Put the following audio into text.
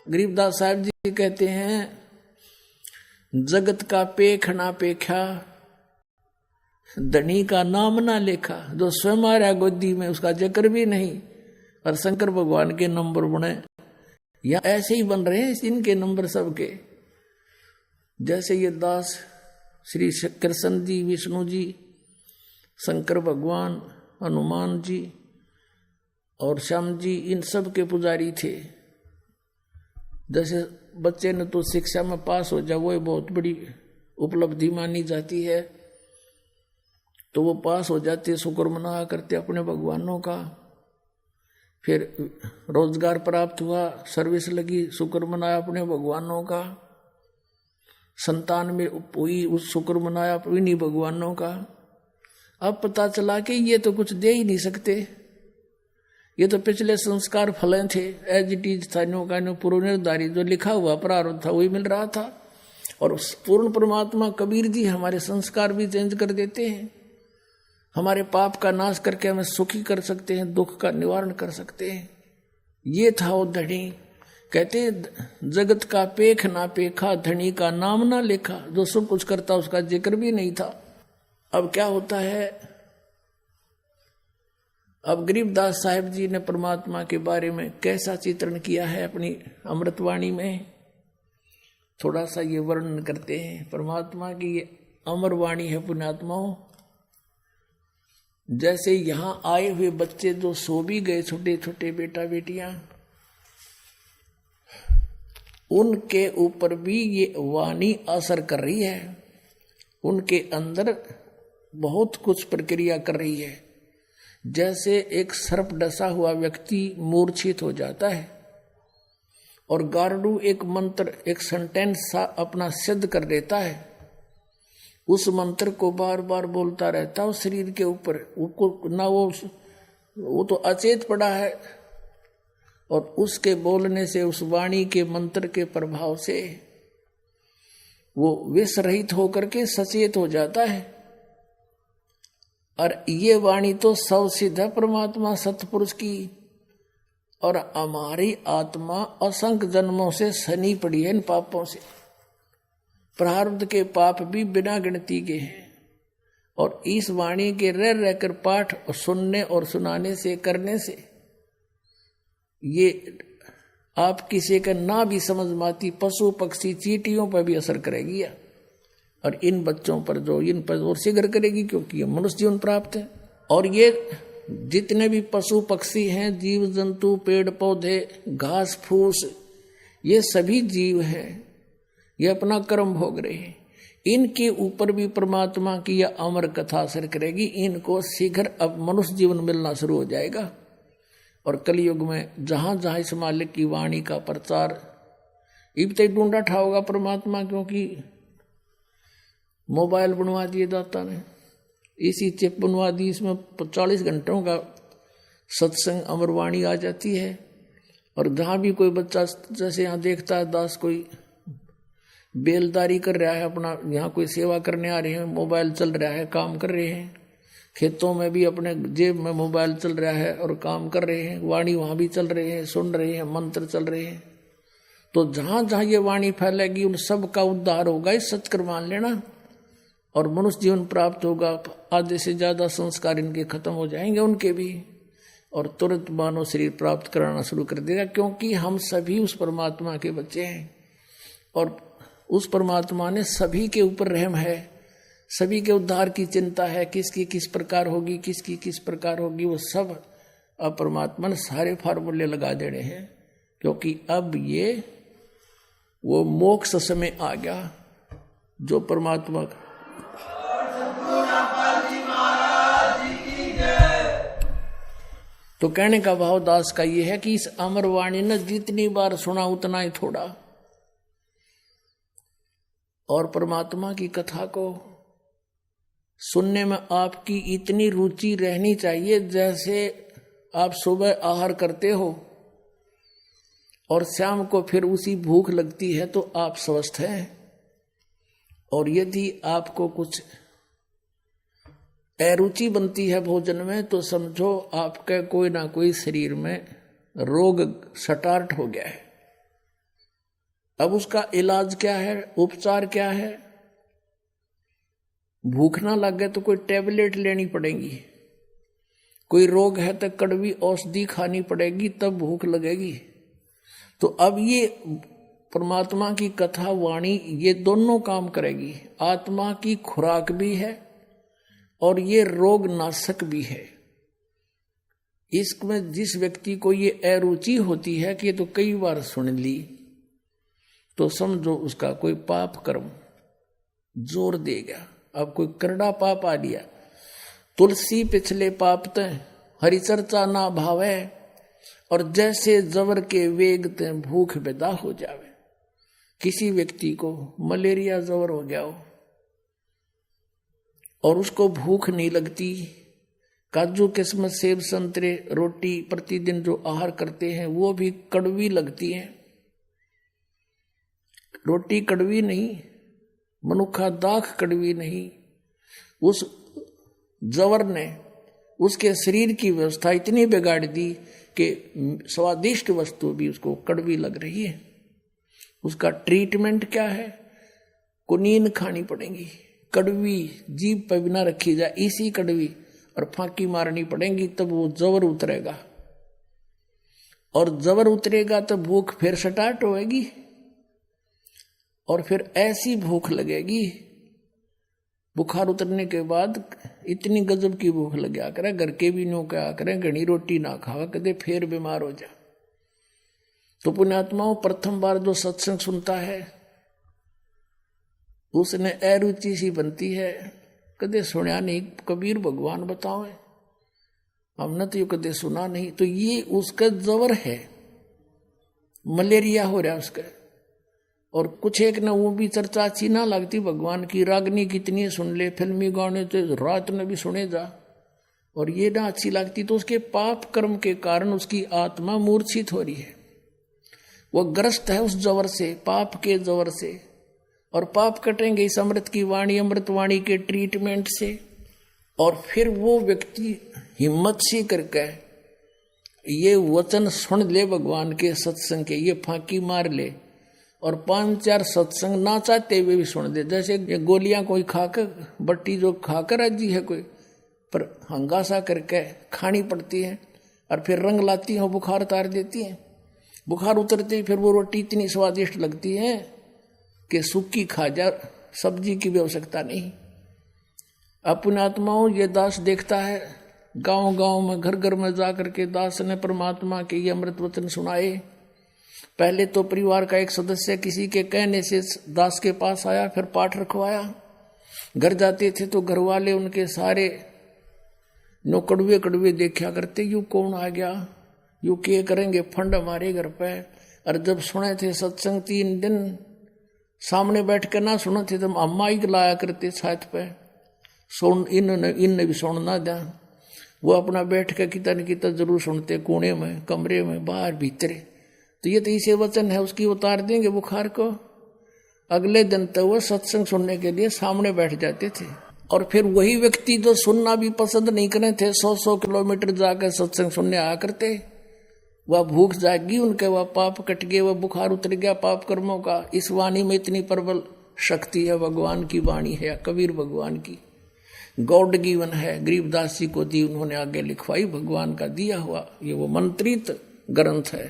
गरीबदास साहब जी कहते हैं, जगत का पेख ना पेखा, धनी का नाम ना लेखा। जो स्वयं आ रहा गोदी में उसका जिक्र भी नहीं, और शंकर भगवान के नंबर बने या ऐसे ही बन रहे हैं इनके नंबर सबके। जैसे ये दास श्री कृष्ण जी, विष्णु जी, शंकर भगवान, हनुमान जी और श्याम जी, इन सब के पुजारी थे। जैसे बच्चे ने तो शिक्षा में पास हो जाए वो बहुत बड़ी उपलब्धि मानी जाती है, तो वो पास हो जाते, शुक्र मना करते अपने भगवानों का। फिर रोजगार प्राप्त हुआ, सर्विस लगी, शुक्र मनाया अपने भगवानों का। संतान में हुई, उस शुक्र मनाया इन्हीं भगवानों का। अब पता चला कि ये तो कुछ दे ही नहीं सकते, ये तो पिछले संस्कार फले थे, एज इट इज था, नो का नो पूर्व निर्धारित जो लिखा हुआ प्रारब्ध था वही मिल रहा था। और पूर्ण परमात्मा कबीर जी हमारे संस्कार भी चेंज कर देते हैं, हमारे पाप का नाश करके हमें सुखी कर सकते हैं, दुख का निवारण कर सकते हैं। ये था वो धनी। कहते जगत का पेख ना पेखा, धनी का नाम ना लेखा। जो सब कुछ करता उसका जिक्र भी नहीं था। अब क्या होता है, अब गरीबदास साहिब जी ने परमात्मा के बारे में कैसा चित्रण किया है अपनी अमृतवाणी में, थोड़ा सा ये वर्णन करते हैं। परमात्मा की ये अमर वाणी है पुण्यात्माओं। जैसे यहां आए हुए बच्चे जो सो भी गए, छोटे छोटे बेटा बेटियां, उनके ऊपर भी ये वाणी असर कर रही है। उनके अंदर बहुत कुछ प्रक्रिया कर रही है। जैसे एक सर्प डसा हुआ व्यक्ति मूर्छित हो जाता है और गार्डू एक मंत्र, एक सेंटेंस सा अपना सिद्ध कर देता है, उस मंत्र को बार बार बोलता रहता है, उस शरीर के ऊपर ना वो तो अचेत पड़ा है, और उसके बोलने से, उस वाणी के मंत्र के प्रभाव से वो विष रहित होकर के सचेत हो जाता है। और ये वाणी तो सब सिद्ध है परमात्मा सतपुरुष की, और हमारी आत्मा असंख्य जन्मों से सनी पड़ी है इन पापों से। प्रारब्ध के पाप भी बिना गिनती के हैं, और इस वाणी के रह रहकर पाठ और सुनने और सुनाने से, करने से ये आप किसी का ना भी समझ माती पशु पक्षी चींटियों पर भी असर करेगी, और इन बच्चों पर जो इन पर और शीघ्र करेगी, क्योंकि ये मनुष्य जीवन प्राप्त है। और ये जितने भी पशु पक्षी हैं, जीव जंतु, पेड़ पौधे, घास फूस, ये सभी जीव हैं, ये अपना कर्म भोग रहे हैं। इनके ऊपर भी परमात्मा की यह अमर कथा असर करेगी। इनको शीघ्र अब मनुष्य जीवन मिलना शुरू हो जाएगा। और कलयुग में जहां जहां इस मालिक की वाणी का प्रचार इबते ढूंढा ठाओगा परमात्मा, क्योंकि मोबाइल बनवा दिए दाता ने, इसी चिप बनवा दी, इसमें 40 घंटों का सत्संग अमरवाणी आ जाती है। और जहाँ भी कोई बच्चा जैसे यहाँ देखता है दास कोई बेलदारी कर रहा है अपना, यहाँ कोई सेवा करने आ रहे हैं, मोबाइल चल रहा है, काम कर रहे हैं, खेतों में भी अपने जेब में मोबाइल चल रहा है और काम कर रहे हैं, वाणी वहाँ भी चल रहे हैं, सुन रहे हैं, मंत्र चल रहे हैं। तो जहाँ जहाँ ये वाणी फैलेगी उन सब का उद्धार होगा, इस सच कर मान लेना, और मनुष्य जीवन प्राप्त होगा। आधे से ज्यादा संस्कार इनके खत्म हो जाएंगे उनके भी, और तुरंत मानव शरीर प्राप्त कराना शुरू कर देगा, क्योंकि हम सभी उस परमात्मा के बच्चे हैं, और उस परमात्मा ने सभी के ऊपर रहम है, सभी के उद्धार की चिंता है, किसकी किस प्रकार होगी, किसकी किस प्रकार होगी, वो सब अब परमात्मा ने सारे फार्मूले लगा देने हैं। क्योंकि अब ये वो मोक्ष समय आ गया जो परमात्मा तो कहने का भाव दास का ये है कि इस अमर वाणी ने जितनी बार सुना उतना ही थोड़ा, और परमात्मा की कथा को सुनने में आपकी इतनी रुचि रहनी चाहिए जैसे आप सुबह आहार करते हो और शाम को फिर उसी भूख लगती है तो आप स्वस्थ हैं। और यदि आपको कुछ अरुचि बनती है भोजन में तो समझो आपके कोई ना कोई शरीर में रोग स्टार्ट हो गया है। अब उसका इलाज क्या है, उपचार क्या है? भूख ना लगे तो कोई टेबलेट लेनी पड़ेगी, कोई रोग है तो कड़वी औषधि खानी पड़ेगी, तब भूख लगेगी। तो अब ये परमात्मा की कथा वाणी ये दोनों काम करेगी। आत्मा की खुराक भी है और ये रोग नाशक भी है। इसमें जिस व्यक्ति को ये अरुचि होती है कि ये तो कई बार सुन ली, तो समझो उसका कोई पाप कर्म जोर देगा। अब कोई करड़ा पाप आ लिया, तुलसी पिछले पाप तय हरि चर्चा ना भावे, और जैसे जबर के वेग तय भूख बेदा हो जावे। किसी व्यक्ति को मलेरिया जबर हो गया हो और उसको भूख नहीं लगती, काजू किस्मत सेब संतरे रोटी प्रतिदिन जो आहार करते हैं वो भी कड़वी लगती है। रोटी कड़वी नहीं, मनुखा दाख कड़वी नहीं, उस जवर ने उसके शरीर की व्यवस्था इतनी बिगाड़ दी कि स्वादिष्ट वस्तु भी उसको कड़वी लग रही है। उसका ट्रीटमेंट क्या है? कुनीन खानी पड़ेगी, कड़वी जीभ पर बिना रखी जाए इसी कड़वी, और फांकी मारनी पड़ेगी, तब वो जबर उतरेगा। और जबर उतरेगा तो भूख फिर स्टार्ट होएगी, और फिर ऐसी भूख लगेगी, बुखार उतरने के बाद इतनी गजब की भूख लग गया करे, घर के भी नो क्या करें, घनी रोटी ना खावा कदे फिर बीमार हो जा। तो पुण्यात्माओं, प्रथम बार जो सत्संग सुनता है उसने अरुचि सी बनती है, कदे सुना नहीं, कबीर भगवान बताओ, हमने तो ये कदे सुना नहीं। तो ये उसका जवर है, मलेरिया हो रहा है उसका। और कुछ एक ना वो भी चर्चा अच्छी ना लगती भगवान की, रागनी कितनी सुन ले, फिल्मी गाने तो रात में भी सुने जा, और ये ना अच्छी लगती, तो उसके पाप कर्म के कारण उसकी आत्मा मूर्छित हो रही है। वो ग्रस्त है उस जवर से, पाप के जवर से, और पाप कटेंगे इस अमृत की वाणी, अमृत वाणी के ट्रीटमेंट से। और फिर वो व्यक्ति हिम्मत सी करके ये वचन सुन ले भगवान के सत्संग के, ये फांकी मार ले, और 5-4 सत्संग ना चाहते हुए भी सुन दे। जैसे ये गोलियां कोई खाकर, बट्टी जो खाकर राजी है कोई, पर हंगासा करके खानी पड़ती है, और फिर रंग लाती है, बुखार उतार देती है। बुखार उतरते ही फिर वो रोटी इतनी स्वादिष्ट लगती है कि सूखी खा जा, सब्जी की भी आवश्यकता नहीं। अपने आत्माओं, ये दास देखता है गांव गांव में, घर घर में जा करके दास ने परमात्मा के ये अमृत वचन सुनाए। पहले तो परिवार का एक सदस्य किसी के कहने से दास के पास आया, फिर पाठ रखवाया। घर जाते थे तो घर वाले उनके सारे नो कड़वे कड़वे देखा करते, यू कौन आ गया, यू क्या करेंगे फंड हमारे घर पे। और जब सुने थे सत्संग 3 दिन सामने बैठ कर ना सुने थे, तो अम्मा ही लाया करते छत पे, सुन इनने भी सुनना दिया। वो अपना बैठ कर किता न किता जरूर सुनते, कोने में, कमरे में, बाहर भीतरे। तो ये तो इसे वचन है, उसकी उतार देंगे बुखार को। अगले दिन तो वो सत्संग सुनने के लिए सामने बैठ जाते थे। और फिर वही व्यक्ति जो सुनना भी पसंद नहीं करे थे, 100-100 किलोमीटर जाकर सत्संग सुनने आया करते, वह भूख जागी उनके, वह पाप कट गए, वह बुखार उतर गया पाप कर्मों का। इस वाणी में इतनी प्रबल शक्ति है, भगवान की वाणी है, कबीर भगवान की गॉड गिवन है, गरीबदास जी को दी उन्होंने, आगे लिखवाई, भगवान का दिया हुआ ये वो मंत्रित ग्रंथ है।